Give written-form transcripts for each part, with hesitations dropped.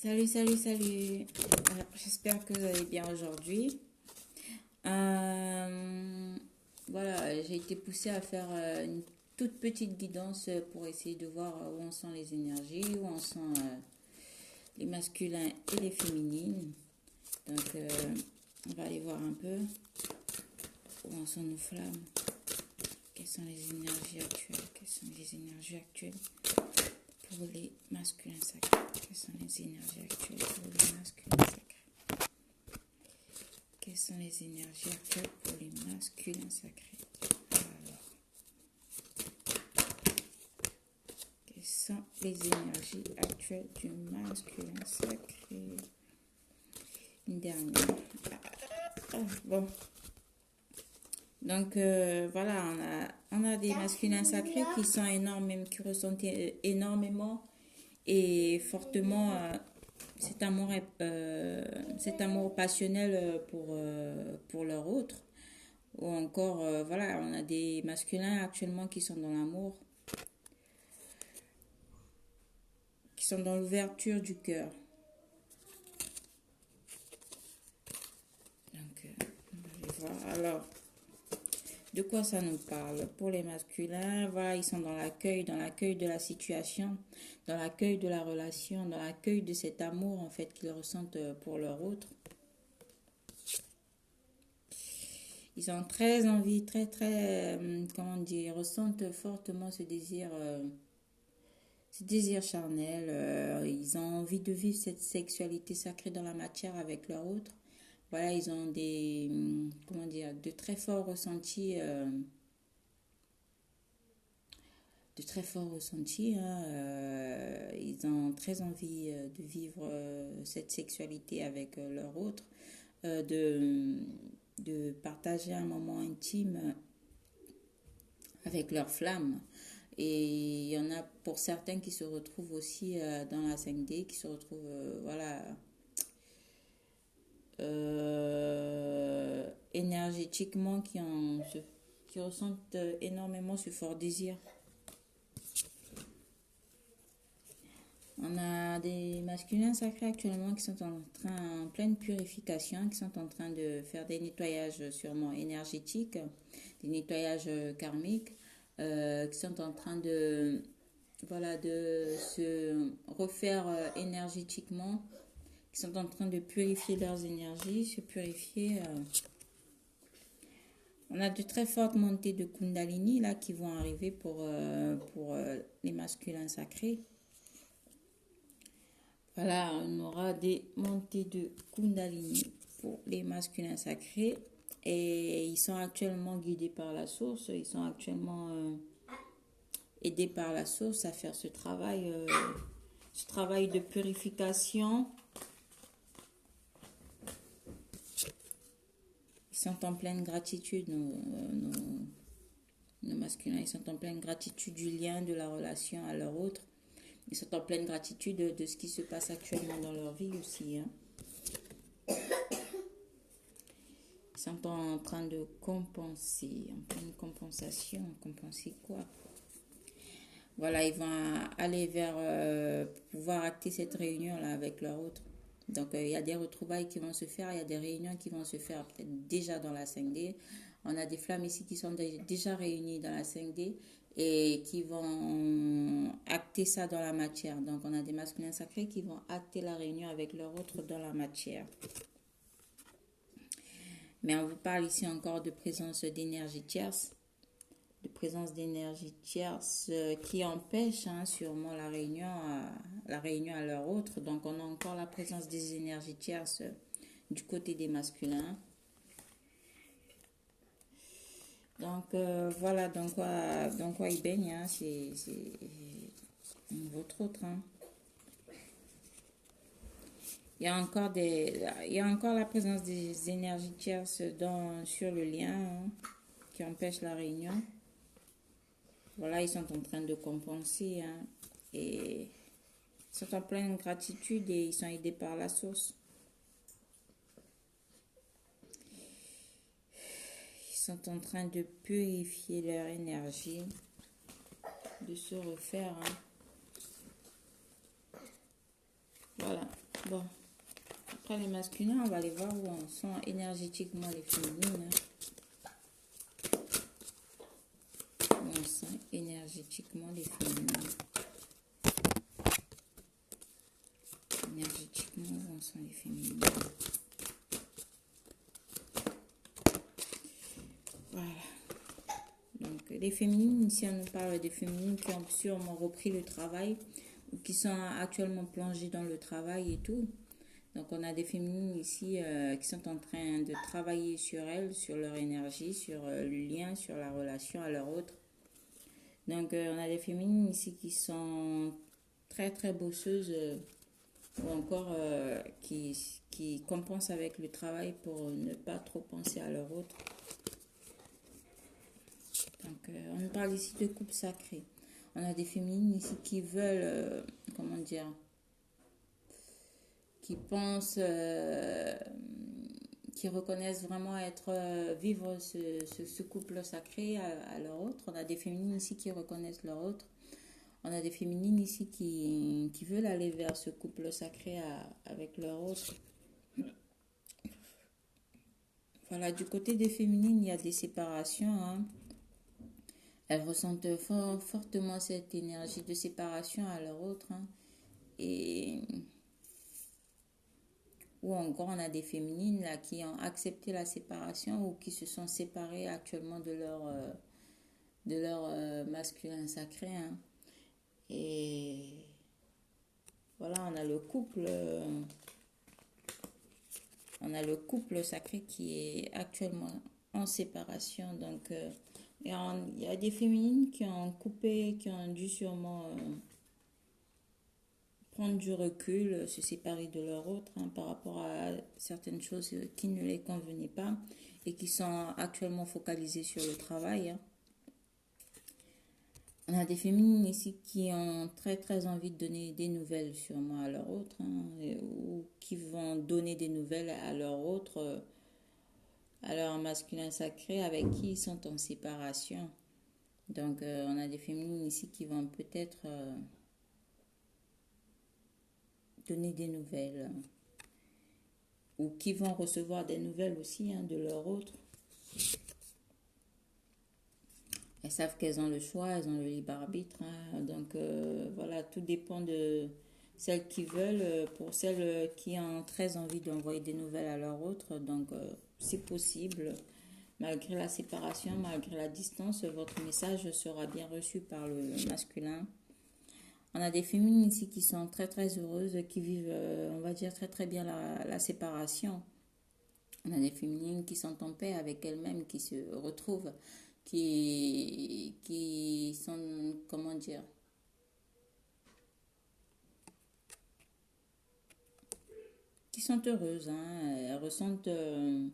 Salut, salut, salut. Alors, j'espère que vous allez bien aujourd'hui. Euh, voilà, j'ai été poussée à faire une toute petite guidance pour essayer de voir où en sont les énergies, où en sont les masculins et les féminines. Donc, on va aller voir un peu où en sont nos flammes. Quelles sont les énergies actuelles? Quelles sont les énergies actuelles pour les masculins sacrés? Quelles sont les énergies actuelles pour les masculins sacrés? Quelles sont les énergies actuelles pour les masculins sacrés? Alors, quelles sont les énergies actuelles du masculin sacré? Une dernière. Bon. Donc voilà, on a des masculins sacrés qui sont énormes, qui ressentent énormément et fortement cet amour passionnel pour leur autre. Ou encore, voilà, on a des masculins actuellement qui sont dans l'amour, qui sont dans l'ouverture du cœur. Donc, on va aller voir. Alors, de quoi ça nous parle? Pour les masculins, voilà, ils sont dans l'accueil de la situation, dans l'accueil de la relation, dans l'accueil de cet amour en fait qu'ils ressentent pour leur autre. Ils ont très envie, comment dire, ressentent fortement ce désir charnel. Ils ont envie de vivre cette sexualité sacrée dans la matière avec leur autre. Voilà, ils ont comment dire, de très forts ressentis. Hein. Ils ont très envie de vivre cette sexualité avec leur autre, de partager un moment intime avec leur flamme. Et il y en a pour certains qui se retrouvent aussi dans la 5D, qui se retrouvent, voilà, énergétiquement, qui ressentent énormément ce fort désir. On a des masculins sacrés actuellement qui sont en pleine purification, qui sont en train de faire des nettoyages sûrement énergétiques, des nettoyages karmiques, qui sont en train de, voilà, de se refaire énergétiquement, qui sont en train de purifier leurs énergies, se purifier. On a de très fortes montées de Kundalini là qui vont arriver pour les masculins sacrés. Voilà, on aura des montées de Kundalini pour les masculins sacrés. Et ils sont actuellement guidés par la source. Ils sont actuellement aidés par la source à faire ce travail de purification. Ils sont en pleine gratitude, nos masculins. Ils sont en pleine gratitude du lien, de la relation à leur autre. Ils sont en pleine gratitude de ce qui se passe actuellement dans leur vie aussi. Hein. Ils sont en train de compenser, en pleine compensation. Compenser quoi? Voilà, ils vont aller vers pouvoir acter cette réunion-là avec leur autre. Donc, il y a des retrouvailles qui vont se faire, il y a des réunions qui vont se faire peut-être déjà dans la 5D. On a des flammes ici qui sont déjà réunies dans la 5D et qui vont acter ça dans la matière. Donc, on a des masculins sacrés qui vont acter la réunion avec leur autre dans la matière. Mais on vous parle ici encore de présence d'énergie tierce, qui empêche sûrement la réunion à leur autre. Donc, on a encore la présence des énergies tierces du côté des masculins. Donc voilà dans quoi ils baignent, hein, c'est votre autre. Hein. Il y a encore la présence des énergies tierces sur le lien hein, qui empêche la réunion. Voilà, ils sont en train de compenser hein, et ils sont en pleine gratitude et ils sont aidés par la source. Sont en train de purifier leur énergie, de se refaire. Hein. Voilà. Bon, après les masculins, on va aller voir où en sont énergétiquement les féminines. Où en sont énergétiquement les féminines. Énergétiquement, où en sont les féminines. Voilà. Donc, les féminines, ici, on nous parle des féminines qui ont sûrement repris le travail ou qui sont actuellement plongées dans le travail et tout. Donc, on a des féminines ici qui sont en train de travailler sur elles, sur leur énergie, sur le lien, sur la relation à leur autre. Donc, on a des féminines ici qui sont très, très bosseuses ou encore qui compensent avec le travail pour ne pas trop penser à leur autre. Donc, on nous parle ici de couple sacré. On a des féminines ici qui veulent, comment dire, qui pensent, qui reconnaissent vraiment vivre ce couple sacré à leur autre. On a des féminines ici qui reconnaissent leur autre. On a des féminines ici qui veulent aller vers ce couple sacré avec leur autre. Voilà, du côté des féminines, il y a des séparations, hein. Elles ressentent fortement cette énergie de séparation à leur autre, hein. Et ou encore on a des féminines là, qui ont accepté la séparation ou qui se sont séparées actuellement de leur masculin sacré, hein. Et voilà, on a le couple sacré qui est actuellement en séparation. Donc il y a des féminines qui ont coupé, qui ont dû sûrement prendre du recul, se séparer de leur autre, hein, par rapport à certaines choses qui ne les convenaient pas et qui sont actuellement focalisées sur le travail, hein. On a des féminines ici qui ont très très envie de donner des nouvelles sûrement à leur autre, hein, ou qui vont donner des nouvelles à leur autre, à leur masculin sacré avec qui ils sont en séparation. Donc on a des féminines ici qui vont peut-être donner des nouvelles, ou qui vont recevoir des nouvelles aussi, hein, de leur autre. Elles savent qu'elles ont le choix, elles ont le libre arbitre, hein. Donc voilà, tout dépend de celles qui veulent. Pour celles qui ont très envie d'envoyer des nouvelles à leur autre, donc c'est possible. Malgré la séparation, malgré la distance, votre message sera bien reçu par le masculin. On a des féminines ici qui sont très très heureuses, qui vivent, on va dire, très très bien la séparation. On a des féminines qui sont en paix avec elles-mêmes, qui se retrouvent, qui sont, comment dire, qui sont heureuses, hein. Elles ressentent, elles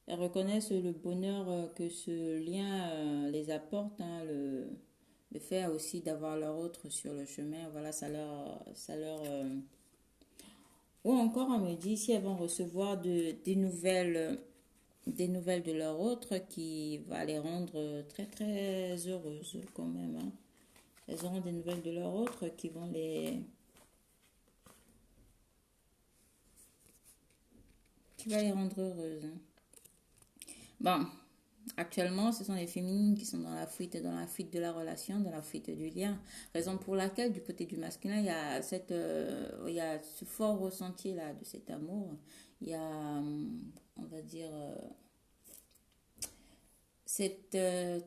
reconnaissent le bonheur que ce lien les apporte, hein, le fait aussi d'avoir leur autre sur le chemin, voilà, ou encore, on me dit si elles vont recevoir des nouvelles de leur autre qui va les rendre très très heureuses quand même, hein. Elles auront des nouvelles de leur autre qui va les rendre heureuses, hein. Bon, actuellement, ce sont les féminines qui sont dans la fuite de la relation, dans la fuite du lien. Raison pour laquelle, du côté du masculin, il y a ce fort ressenti là de cet amour. Il y a, on va dire, cette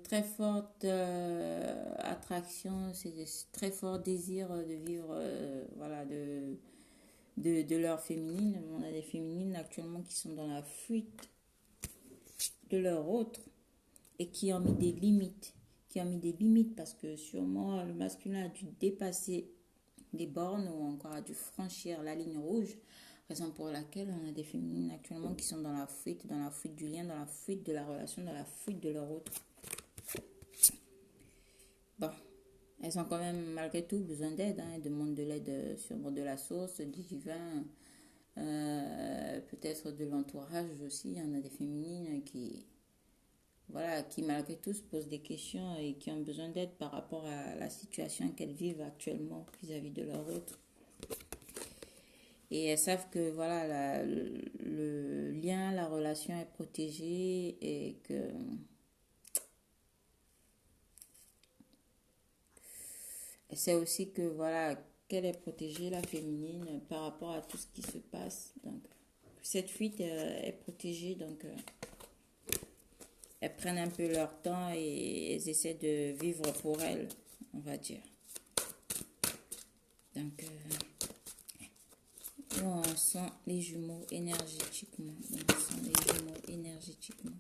très forte attraction, ce très fort désir de vivre, voilà, de leur féminine. On a des féminines actuellement qui sont dans la fuite de leur autre et qui ont mis des limites. Parce que sûrement le masculin a dû dépasser des bornes ou encore a dû franchir la ligne rouge. Raison pour laquelle on a des féminines actuellement qui sont dans la fuite du lien, dans la fuite de la relation, dans la fuite de leur autre. Bon, elles ont quand même malgré tout besoin d'aide, hein. Elles demandent de l'aide sûrement de la source, du divin, peut-être de l'entourage aussi. On a des féminines qui malgré tout se posent des questions et qui ont besoin d'aide par rapport à la situation qu'elles vivent actuellement vis-à-vis de leur autre. Et elles savent que voilà, le lien, la relation est protégée et que elle sait aussi que voilà, qu'elle est protégée, la féminine, par rapport à tout ce qui se passe. Donc, cette fuite est protégée, donc elles prennent un peu leur temps et elles essaient de vivre pour elles, on va dire. Donc, où en sont les jumeaux énergétiquement? Où en sont les jumeaux énergétiquement?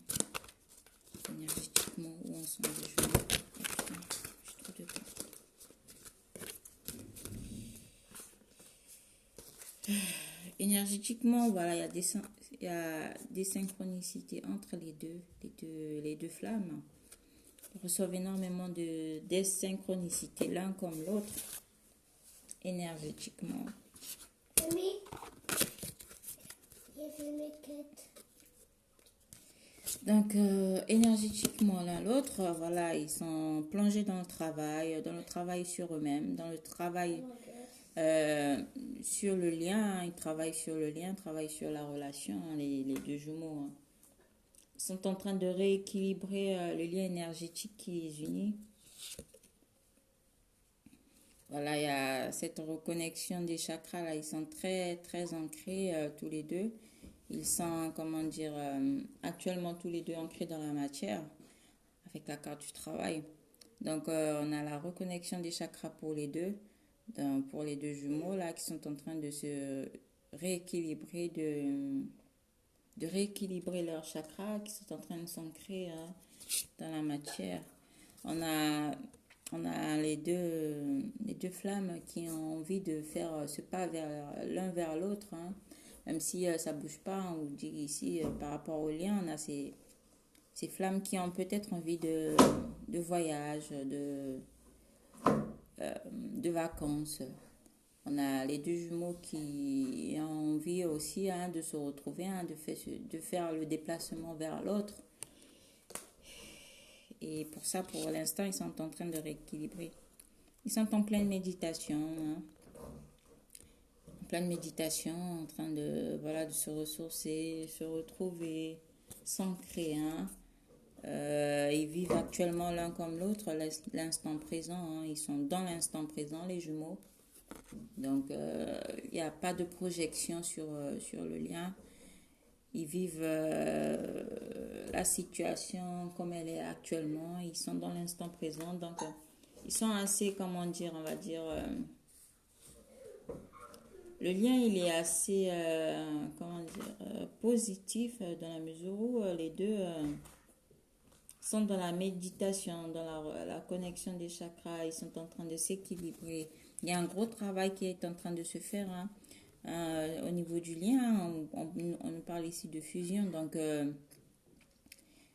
Énergétiquement, où en sont les jumeaux? Je trouve de quoi. Énergétiquement, voilà, il y a des synchronicités entre les deux flammes. Ils reçoivent énormément de désynchronicité l'un comme l'autre, énergétiquement. Oui. J'ai fait mes quêtes. Donc, énergétiquement l'un l'autre, voilà, ils sont plongés dans le travail sur eux-mêmes, dans le travail sur le lien. Ils travaillent sur le lien, travaillent sur la relation, hein, les deux jumeaux. Hein. Ils sont en train de rééquilibrer le lien énergétique qui les unit. Voilà, il y a cette reconnexion des chakras là, ils sont très très ancrés tous les deux. Ils sont, comment dire, actuellement tous les deux ancrés dans la matière avec la carte du travail. Donc on a la reconnexion des chakras pour les deux, pour les deux jumeaux là qui sont en train de se rééquilibrer, de rééquilibrer leurs chakras, qui sont en train de s'ancrer dans la matière. On a on a les deux flammes qui ont envie de faire ce pas l'un vers l'autre, hein. Même si ça ne bouge pas, on vous dit ici, par rapport au lien, on a ces flammes qui ont peut-être envie de voyage, de vacances. On a les deux jumeaux qui ont envie aussi hein, de se retrouver, hein, de faire le déplacement vers l'autre. Et pour ça, pour l'instant, ils sont en train de rééquilibrer. Ils sont en pleine méditation, hein. En pleine méditation, en train de, voilà, de se ressourcer, se retrouver, s'ancrer. Hein. Ils vivent actuellement l'un comme l'autre l'instant présent. Hein. Ils sont dans l'instant présent, les jumeaux. Donc, il n'y a pas de projection sur le lien. Ils vivent la situation comme elle est actuellement. Ils sont dans l'instant présent. Donc, ils sont assez, comment dire, on va dire... le lien, il est assez, comment dire, positif dans la mesure où les deux sont dans la méditation, dans la connexion des chakras. Ils sont en train de s'équilibrer. Il y a un gros travail qui est en train de se faire hein, au niveau du lien. On parle ici de fusion. Donc,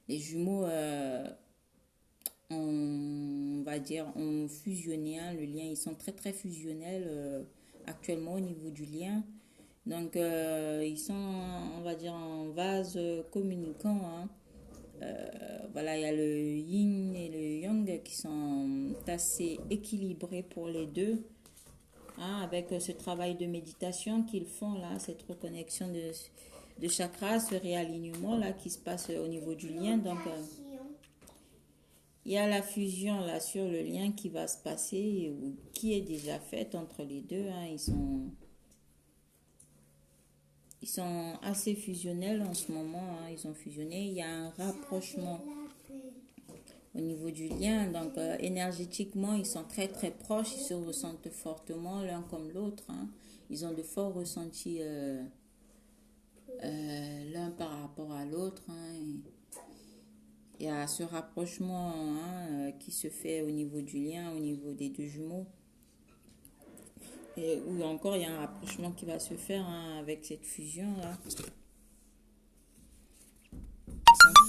les jumeaux, on va dire, ont fusionné hein, le lien. Ils sont très, très fusionnels actuellement au niveau du lien. Donc, ils sont, on va dire, en vase communicant. Hein. Voilà, il y a le yin et le yang qui sont assez équilibrés pour les deux. Hein, avec ce travail de méditation qu'ils font là, cette reconnexion de chakras, ce réalignement là qui se passe au niveau du lien. Donc, il y a la fusion là sur le lien qui va se passer ou qui est déjà faite entre les deux. Hein. Ils sont assez fusionnels en ce moment. Hein. Ils ont fusionné. Il y a un rapprochement au niveau du lien. Donc, énergétiquement, ils sont très, très proches. Ils se ressentent fortement l'un comme l'autre. Hein. Ils ont de forts ressentis l'un par rapport à l'autre. Hein. Il y a ce rapprochement hein, qui se fait au niveau du lien, au niveau des deux jumeaux. Et ou encore, il y a un rapprochement qui va se faire hein, avec cette fusion-là.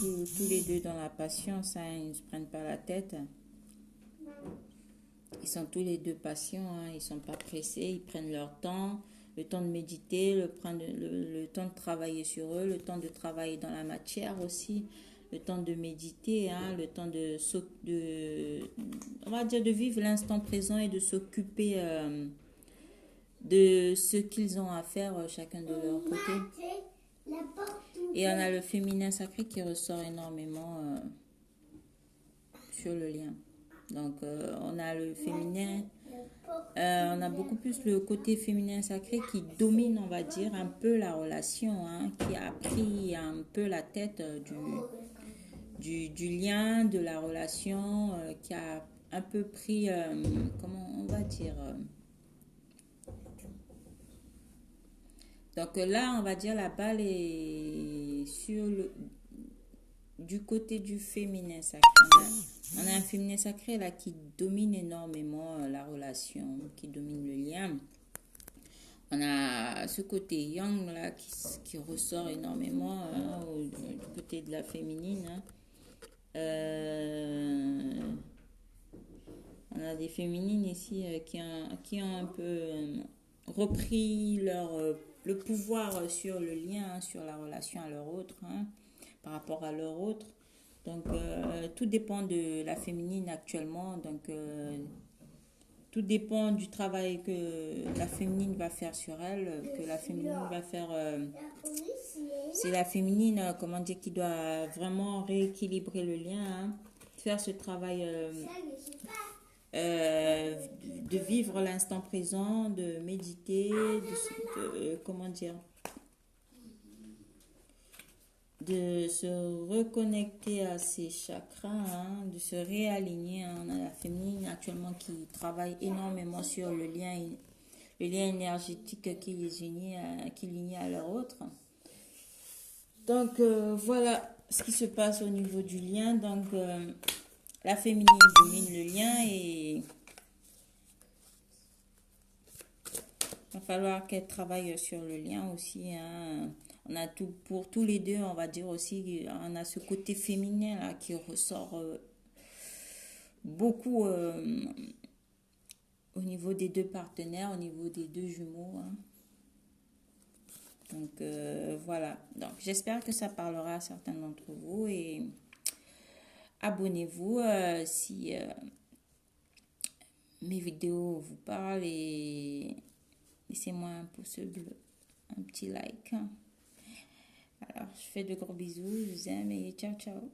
Ils sont tous les deux dans la patience, hein, ils ne se prennent pas la tête. Ils sont tous les deux patients, hein, ils ne sont pas pressés, ils prennent leur temps, le temps de méditer, le temps de travailler sur eux, le temps de travailler dans la matière aussi, le temps de méditer, hein, le temps on va dire de vivre l'instant présent et de s'occuper de ce qu'ils ont à faire chacun de leur côté. Et on a le féminin sacré qui ressort énormément sur le lien. Donc, on a le féminin, on a beaucoup plus le côté féminin sacré qui domine, on va dire, un peu la relation, hein, qui a pris un peu la tête du lien, de la relation, qui a un peu pris, comment on va dire... donc là, on va dire la balle est du côté du féminin sacré. On a un féminin sacré là qui domine énormément la relation, qui domine le lien. On a ce côté yang là qui ressort énormément du côté de la féminine. On a des féminines ici qui ont un peu repris le pouvoir sur le lien, sur la relation à leur autre, hein, par rapport à leur autre. Donc, tout dépend de la féminine actuellement. Donc, tout dépend du travail que la féminine va faire sur elle, que la féminine va faire. C'est la féminine, comment dire, qui doit vraiment rééquilibrer le lien, hein, faire ce travail de vivre l'instant présent, de méditer, comment dire, de se reconnecter à ses chakras, hein, de se réaligner. Hein. On a la féminine actuellement qui travaille énormément sur le lien énergétique qui les unit à leur autre. Donc voilà ce qui se passe au niveau du lien. Donc la féminine domine le lien et il va falloir qu'elle travaille sur le lien aussi, hein. On a tout pour tous les deux, on va dire aussi, on a ce côté féminin là qui ressort beaucoup au niveau des deux partenaires, au niveau des deux jumeaux, hein. Donc voilà. Donc j'espère que ça parlera à certains d'entre vous et abonnez-vous si mes vidéos vous parlent et laissez-moi un pouce bleu, un petit like. Alors, je fais de gros bisous, je vous aime et ciao ciao.